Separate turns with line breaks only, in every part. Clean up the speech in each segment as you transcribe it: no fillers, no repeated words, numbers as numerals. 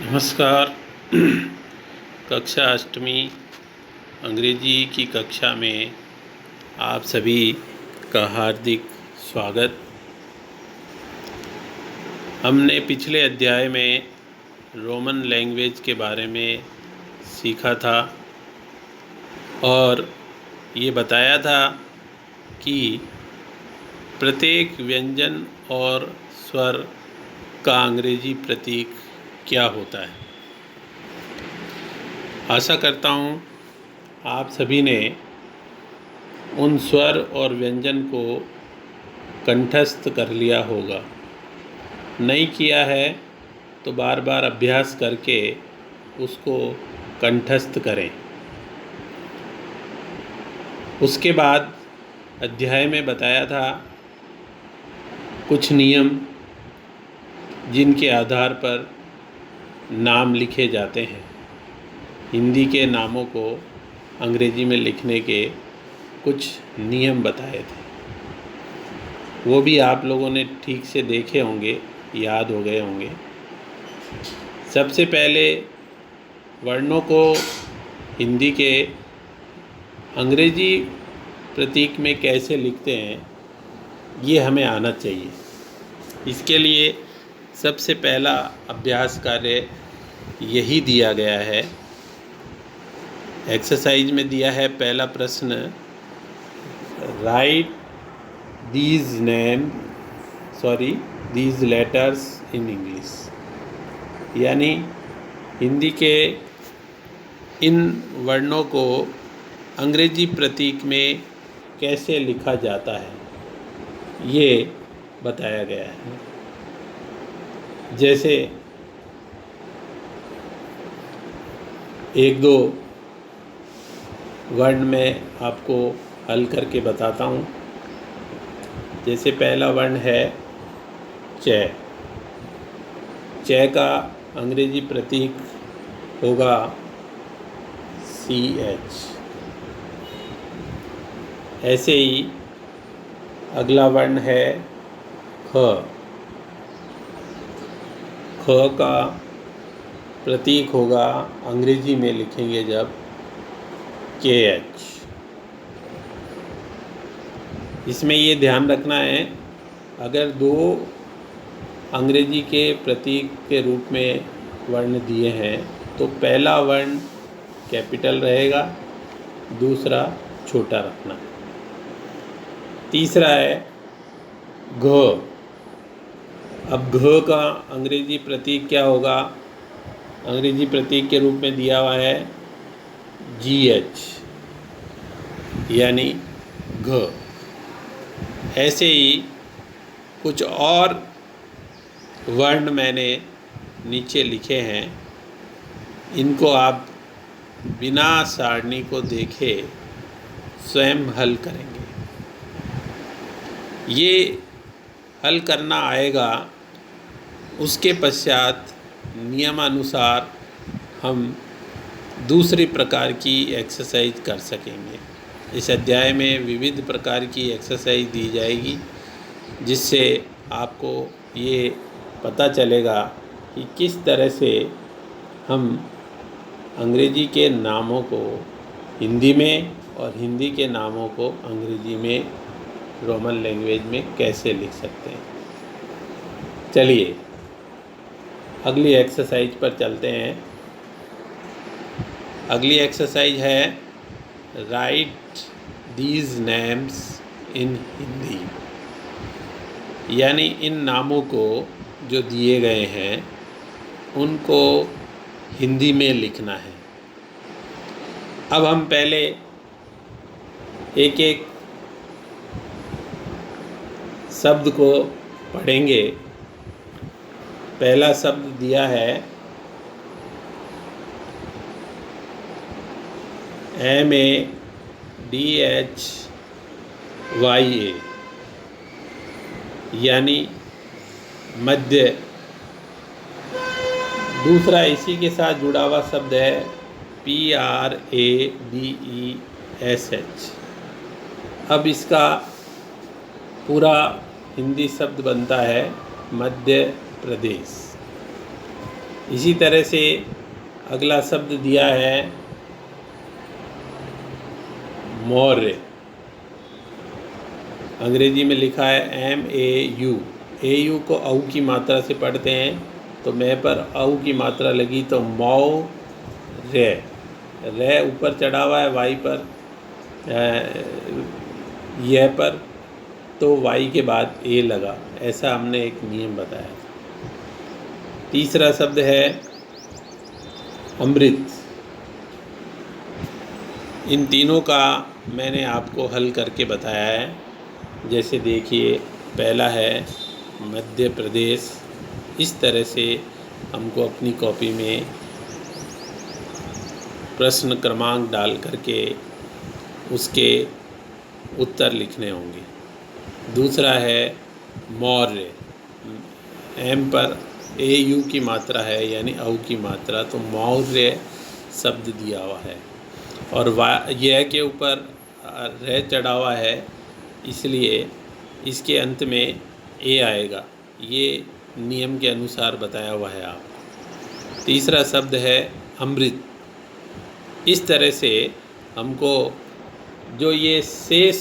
नमस्कार। कक्षा अष्टमी अंग्रेजी की कक्षा में आप सभी का हार्दिक स्वागत। हमने पिछले अध्याय में रोमन लैंग्वेज के बारे में सीखा था और ये बताया था कि प्रत्येक व्यंजन और स्वर का अंग्रेजी प्रतीक क्या होता है। आशा करता हूँ आप सभी ने उन स्वर और व्यंजन को कंठस्थ कर लिया होगा। नहीं किया है तो बार बार अभ्यास करके उसको कंठस्थ करें। उसके बाद अध्याय में बताया था कुछ नियम जिनके आधार पर नाम लिखे जाते हैं। हिंदी के नामों को अंग्रेजी में लिखने के कुछ नियम बताए थे। वो भी आप लोगों ने ठीक से देखे होंगे, याद हो गए होंगे। सबसे पहले वर्णों को हिंदी के अंग्रेजी प्रतीक में कैसे लिखते हैं ये हमें आना चाहिए। इसके लिए सबसे पहला अभ्यास कार्य यही दिया गया है। एक्सरसाइज में दिया है पहला प्रश्न, right these letters in English. यानी हिंदी के इन वर्णों को अंग्रेजी प्रतीक में कैसे लिखा जाता है ये बताया गया है। जैसे एक दो वर्ण में आपको हल करके बताता हूँ। जैसे पहला वर्ण है च। च का अंग्रेजी प्रतीक होगा CH। ऐसे ही अगला वर्ण है ख। ख का प्रतीक होगा, अंग्रेजी में लिखेंगे जब, KH। इसमें ये ध्यान रखना है, अगर दो अंग्रेजी के प्रतीक के रूप में वर्ण दिए हैं तो पहला वर्ण कैपिटल रहेगा, दूसरा छोटा रखना। तीसरा है घ। अब घ का अंग्रेजी प्रतीक क्या होगा? अंग्रेजी प्रतीक के रूप में दिया हुआ है GH, यानी घ। ऐसे ही कुछ और वर्ण मैंने नीचे लिखे हैं, इनको आप बिना सारणी को देखे स्वयं हल करेंगे। ये हल करना आएगा, उसके पश्चात नियमानुसार हम दूसरी प्रकार की एक्सरसाइज कर सकेंगे। इस अध्याय में विविध प्रकार की एक्सरसाइज दी जाएगी, जिससे आपको ये पता चलेगा कि किस तरह से हम अंग्रेजी के नामों को हिंदी में और हिंदी के नामों को अंग्रेजी में रोमन लैंग्वेज में कैसे लिख सकते हैं। चलिए अगली एक्सरसाइज पर चलते हैं। अगली एक्सरसाइज है right these names in Hindi. यानी इन नामों को जो दिए गए हैं उनको हिंदी में लिखना है। अब हम पहले एक एक शब्द को पढ़ेंगे। पहला शब्द दिया है MADHYA, यानी मध्य। दूसरा इसी के साथ जुड़ा हुआ शब्द है PRADESH। अब इसका पूरा हिंदी शब्द बनता है मध्य प्रदेश। इसी तरह से अगला शब्द दिया है मौर्य। अंग्रेजी में लिखा है MAU। AU को औ की मात्रा से पढ़ते हैं, तो मैं पर औ की मात्रा लगी तो मौर्य। रे ऊपर चढ़ा हुआ है वाई पर, यह पर, तो वाई के बाद ए लगा। ऐसा हमने एक नियम बताया था। तीसरा शब्द है अमृत। इन तीनों का मैंने आपको हल करके बताया है। जैसे देखिए, पहला है मध्य प्रदेश। इस तरह से हमको अपनी कॉपी में प्रश्न क्रमांक डाल करके उसके उत्तर लिखने होंगे। दूसरा है मौर्य। एम पर AU की मात्रा है, यानी औ की मात्रा, तो मौर्य शब्द दिया हुआ है। और यह के ऊपर रे चढ़ा हुआ है, इसलिए इसके अंत में ए आएगा। ये नियम के अनुसार बताया हुआ है आपको। तीसरा शब्द है अमृत। इस तरह से हमको जो ये शेष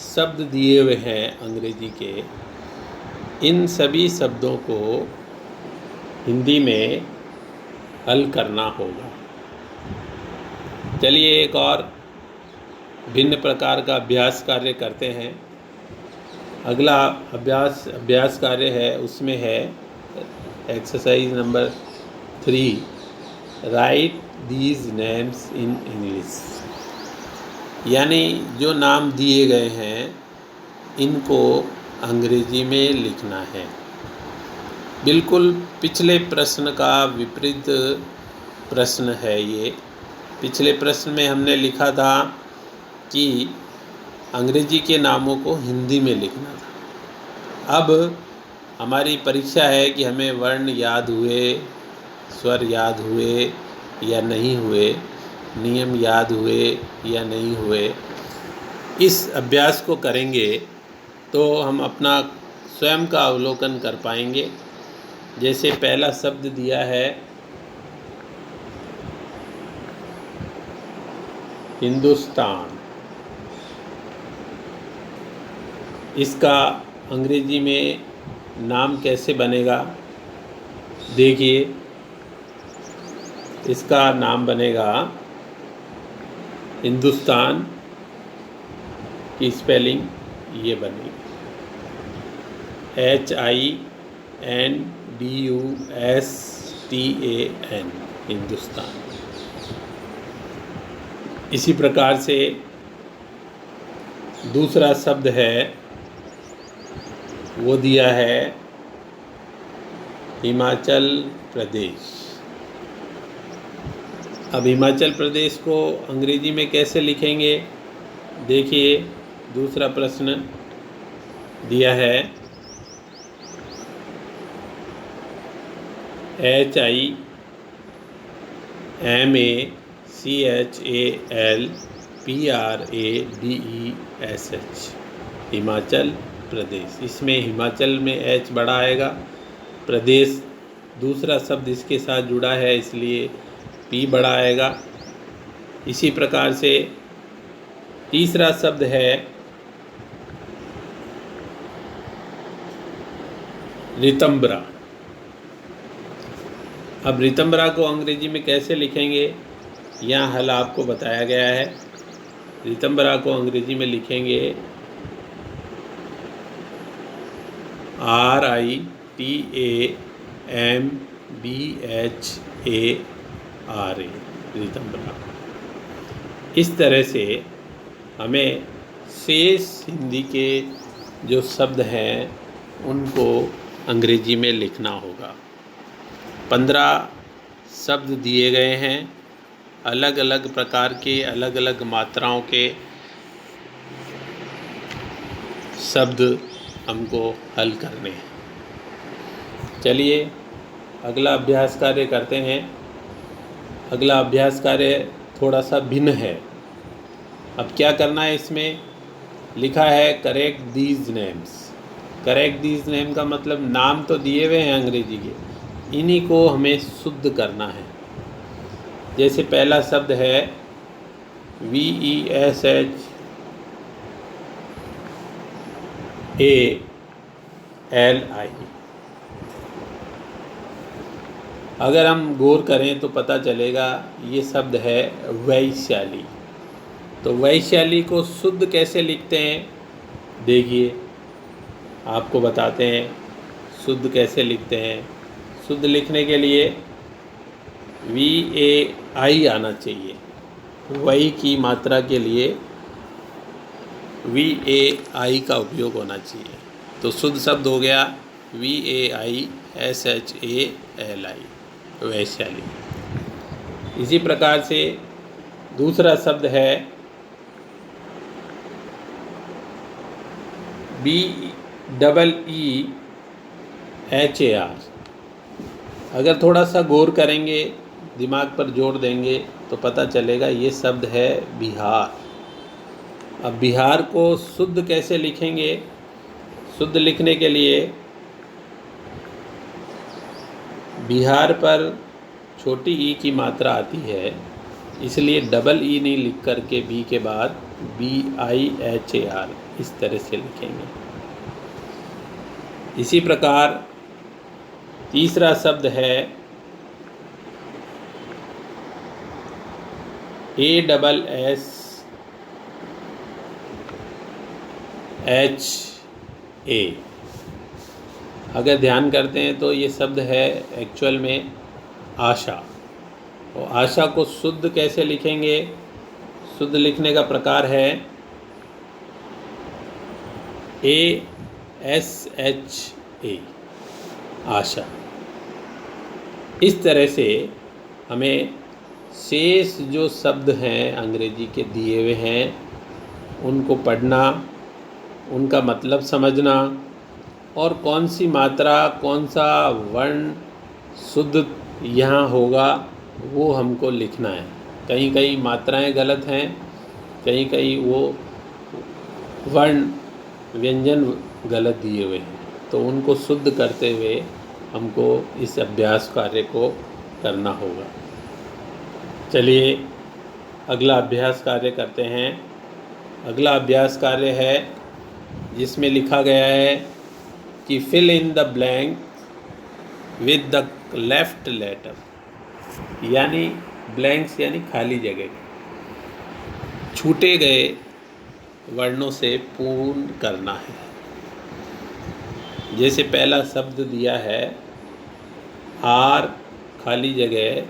शब्द दिए हुए हैं अंग्रेजी के, इन सभी शब्दों को हिंदी में हल करना होगा। चलिए एक और भिन्न प्रकार का अभ्यास कार्य करते हैं। अगला अभ्यास कार्य है, उसमें है exercise number 3, right these names in English. यानी जो नाम दिए गए हैं इनको अंग्रेजी में लिखना है। बिल्कुल पिछले प्रश्न का विपरीत प्रश्न है ये। पिछले प्रश्न में हमने लिखा था कि अंग्रेजी के नामों को हिंदी में लिखना था। अब हमारी परीक्षा है कि हमें वर्ण याद हुए, स्वर याद हुए या नहीं हुए, नियम याद हुए या नहीं हुए। इस अभ्यास को करेंगे तो हम अपना स्वयं का अवलोकन कर पाएंगे। जैसे पहला शब्द दिया है हिंदुस्तान। इसका अंग्रेजी में नाम कैसे बनेगा? देखिए, इसका नाम बनेगा, हिंदुस्तान की स्पेलिंग ये बनेगी HINDUSTAN, हिंदुस्तान। इसी प्रकार से दूसरा शब्द है, वो दिया है हिमाचल प्रदेश। अब हिमाचल प्रदेश को अंग्रेजी में कैसे लिखेंगे? देखिए, दूसरा प्रश्न दिया है HIMACHALPRADESH, हिमाचल प्रदेश। इसमें हिमाचल में H बड़ा आएगा, प्रदेश दूसरा शब्द इसके साथ जुड़ा है इसलिए P बड़ा आएगा। इसी प्रकार से तीसरा शब्द है रितंबरा। अब रितंबरा को अंग्रेजी में कैसे लिखेंगे, यहाँ हल आपको बताया गया है। रितंबरा को अंग्रेजी में लिखेंगे RITAMBHARA, रितंबरा। इस तरह से हमें शेष हिंदी के जो शब्द हैं उनको अंग्रेजी में लिखना होगा। 15 शब्द दिए गए हैं, अलग अलग प्रकार के, अलग अलग मात्राओं के शब्द हमको हल करने हैं। चलिए अगला अभ्यास कार्य करते हैं। अगला अभ्यास कार्य थोड़ा सा भिन्न है। अब क्या करना है, इसमें लिखा है correct these names. Correct these name का मतलब नाम तो दिए हुए हैं अंग्रेजी के, इन्हीं को हमें शुद्ध करना है। जैसे पहला शब्द है VESHALI। अगर हम गौर करें तो पता चलेगा ये शब्द है वैशाली। तो वैशाली को शुद्ध कैसे लिखते हैं, देखिए आपको बताते हैं शुद्ध कैसे लिखते हैं। शुद्ध लिखने के लिए VAI आना चाहिए। वही की मात्रा के लिए VAI का उपयोग होना चाहिए। तो शुद्ध शब्द हो गया VAISHALI, वैशाली। इसी प्रकार से दूसरा शब्द है BEEHAR। अगर थोड़ा सा गौर करेंगे, दिमाग पर जोर देंगे तो पता चलेगा ये शब्द है बिहार। अब बिहार को शुद्ध कैसे लिखेंगे? शुद्ध लिखने के लिए बिहार पर छोटी ई की मात्रा आती है, इसलिए डबल ई नहीं लिख करके बी के बाद BIHAR इस तरह से लिखेंगे। इसी प्रकार तीसरा शब्द है ASSHA। अगर ध्यान करते हैं तो ये शब्द है एक्चुअल में आशा। और आशा को शुद्ध कैसे लिखेंगे? शुद्ध लिखने का प्रकार है ASHA, आशा। इस तरह से हमें शेष जो शब्द हैं अंग्रेजी के दिए हुए हैं उनको पढ़ना, उनका मतलब समझना और कौन सी मात्रा, कौन सा वर्ण शुद्ध यहाँ होगा वो हमको लिखना है। कहीं कहीं मात्राएं गलत हैं, कहीं कहीं वो वर्ण व्यंजन गलत दिए हुए हैं, तो उनको शुद्ध करते हुए हमको इस अभ्यास कार्य को करना होगा। चलिए अगला अभ्यास कार्य करते हैं। अगला अभ्यास कार्य है जिसमें लिखा गया है कि fill in the blank with the left letter, यानी ब्लैंक्स यानी खाली जगह, छूटे गए वर्णों से पूर्ण करना है। जैसे पहला शब्द दिया है आर, खाली जगह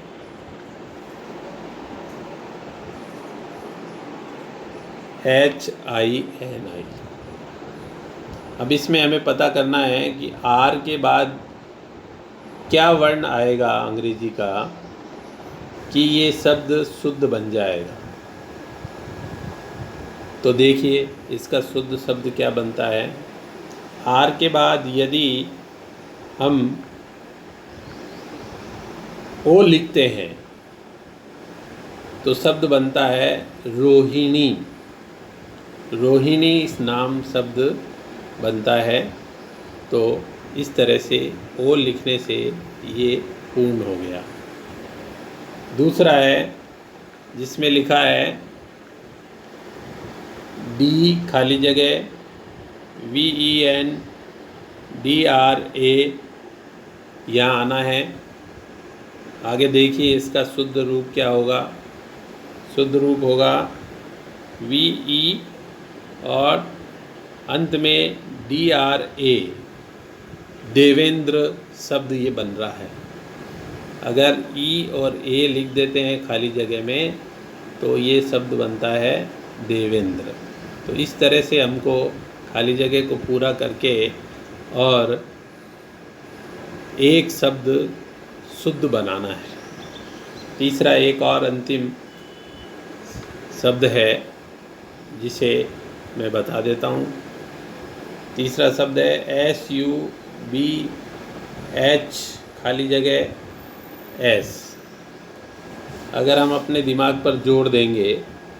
HINI। अब इसमें हमें पता करना है कि आर के बाद क्या वर्ण आएगा अंग्रेजी का कि ये शब्द शुद्ध बन जाएगा। तो देखिए इसका शुद्ध शब्द क्या बनता है। आर के बाद यदि हम ओ लिखते हैं तो शब्द बनता है रोहिणी। रोहिणी इस नाम शब्द बनता है। तो इस तरह से ओ लिखने से ये पूर्ण हो गया। दूसरा है जिसमें लिखा है डी, खाली जगह VENDRA, यहाँ आना है। आगे देखिए इसका शुद्ध रूप क्या होगा। शुद्ध रूप होगा VE और अंत में DRA, देवेंद्र शब्द ये बन रहा है। अगर E और A लिख देते हैं खाली जगह में तो ये शब्द बनता है देवेंद्र। तो इस तरह से हमको खाली जगह को पूरा करके और एक शब्द शुद्ध बनाना है। तीसरा एक और अंतिम शब्द है जिसे मैं बता देता हूँ। तीसरा शब्द है SUBH, खाली जगह S। अगर हम अपने दिमाग पर जोर देंगे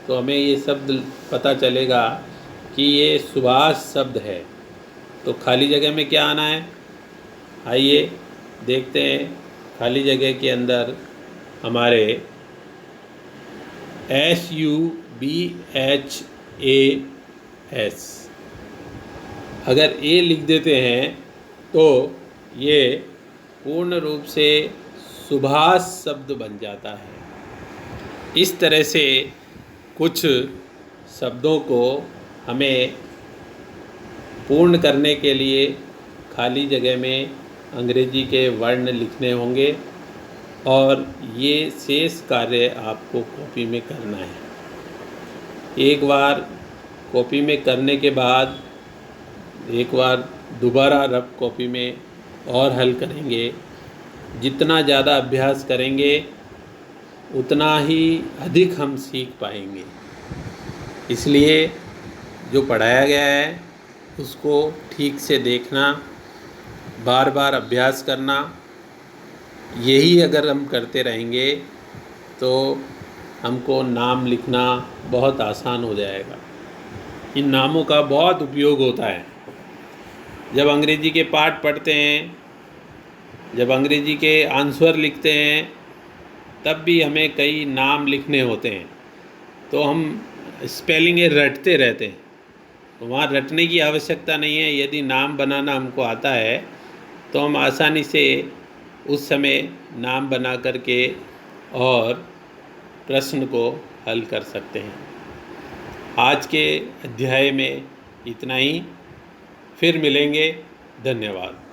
तो हमें ये शब्द पता चलेगा कि ये सुभाष शब्द है। तो खाली जगह में क्या आना है, आइए देखते हैं। खाली जगह के अंदर हमारे SUBHAS अगर ए लिख देते हैं तो ये पूर्ण रूप से सुभाष शब्द बन जाता है। इस तरह से कुछ शब्दों को हमें पूर्ण करने के लिए खाली जगह में अंग्रेजी के वर्ण लिखने होंगे और ये शेष कार्य आपको कॉपी में करना है। एक बार कॉपी में करने के बाद एक बार दोबारा रफ कॉपी में और हल करेंगे। जितना ज़्यादा अभ्यास करेंगे उतना ही अधिक हम सीख पाएंगे। इसलिए जो पढ़ाया गया है उसको ठीक से देखना, बार बार अभ्यास करना, यही अगर हम करते रहेंगे तो हमको नाम लिखना बहुत आसान हो जाएगा। इन नामों का बहुत उपयोग होता है। जब अंग्रेजी के पाठ पढ़ते हैं, जब अंग्रेजी के आंसर लिखते हैं, तब भी हमें कई नाम लिखने होते हैं तो हम स्पेलिंग रटते रहते हैं। तो वहाँ रटने की आवश्यकता नहीं है। यदि नाम बनाना हमको आता है तो हम आसानी से उस समय नाम बना करके और प्रश्न को हल कर सकते हैं। आज के अध्याय में इतना ही। फिर मिलेंगे। धन्यवाद।